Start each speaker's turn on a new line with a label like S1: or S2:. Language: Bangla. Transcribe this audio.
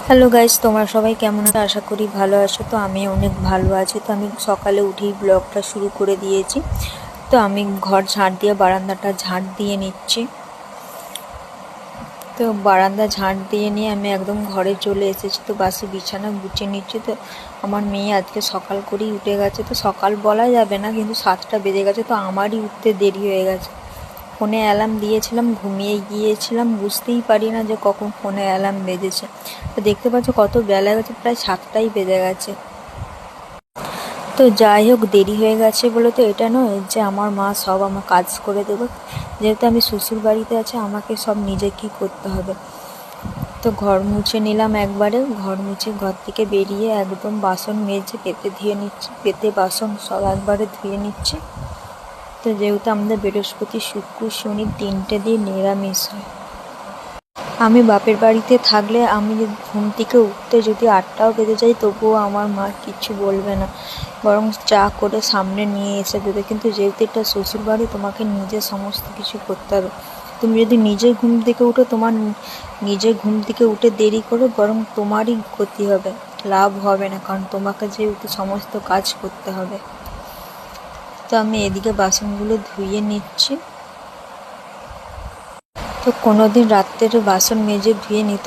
S1: হ্যালো গাইস, তোমরা সবাই কেমন আছো? আশা করি ভালো আছো। তো আমি অনেক ভালো আছি। তো আমি সকালে উঠেই ব্লগটা শুরু করে দিয়েছি। তো আমি ঘর ঝাড় দিয়ে বারান্দাটা ঝাড় দিয়ে নিচ্ছি। তো বারান্দা ঝাড় দিয়ে নিয়ে আমি একদম ঘরে চলে এসেছি। তো বাসি বিছানা গুছিয়ে নিচ্ছি। তো আমার মেয়ে আজকে সকাল করেই উঠে গেছে। তো সকাল বলা যাবে না, কিন্তু 7টা বেজে গেছে। তো আমারই উঠতে দেরি হয়ে গেছে। ফোনে অ্যালার্ম দিয়েছিলাম, ঘুমিয়ে গিয়েছিলাম, বুঝতেই পারি না যে কখন ফোনে অ্যালার্ম বেজেছে। তো দেখতে পাচ্ছ কত বেলা গেছে, প্রায় 7টাই বেজে গেছে। তো যাই হোক, দেরি হয়ে গেছে বলে তো এটা নয় যে আমার মা সব আমার কাজ করে দেবে। যেহেতু আমি শ্বশুর বাড়িতে আছি, আমাকে সব নিজেকেই করতে হবে। তো ঘর মুছে নিলাম একবারে। ঘর মুছে ঘর থেকে বেরিয়ে একদম বাসন মেজে পেতে ধুয়ে নিচ্ছি। পেতে বাসন সব একবারে ধুয়ে নিচ্ছি। তো যেহেতু আমাদের বৃহস্পতি, শুক্র, শনি 3টে দিন নিরামিষ হয়। আমি বাপের বাড়িতে থাকলে আমি ঘুম থেকে উঠতে যদি 8টাও বেজে যায়, তবুও আমার মা কিচ্ছু বলবে না, বরং চা করে সামনে নিয়ে এসে দেবে। কিন্তু যেহেতু এটা শ্বশুরবাড়ি, তোমাকে নিজে সমস্ত কিছু করতে হবে। তুমি যদি নিজে ঘুম থেকে উঠো, তোমার নিজে ঘুম থেকে উঠে দেরি করো, বরং তোমারই ক্ষতি হবে, লাভ হবে না, কারণ তোমাকে যেহেতু সমস্ত কাজ করতে হবে। তো আমি এদিকে বাসনগুলো ধুয়ে নিচ্ছি। তো কোনো দিন রাত্রের বাসন মেজে ধুয়ে নিত,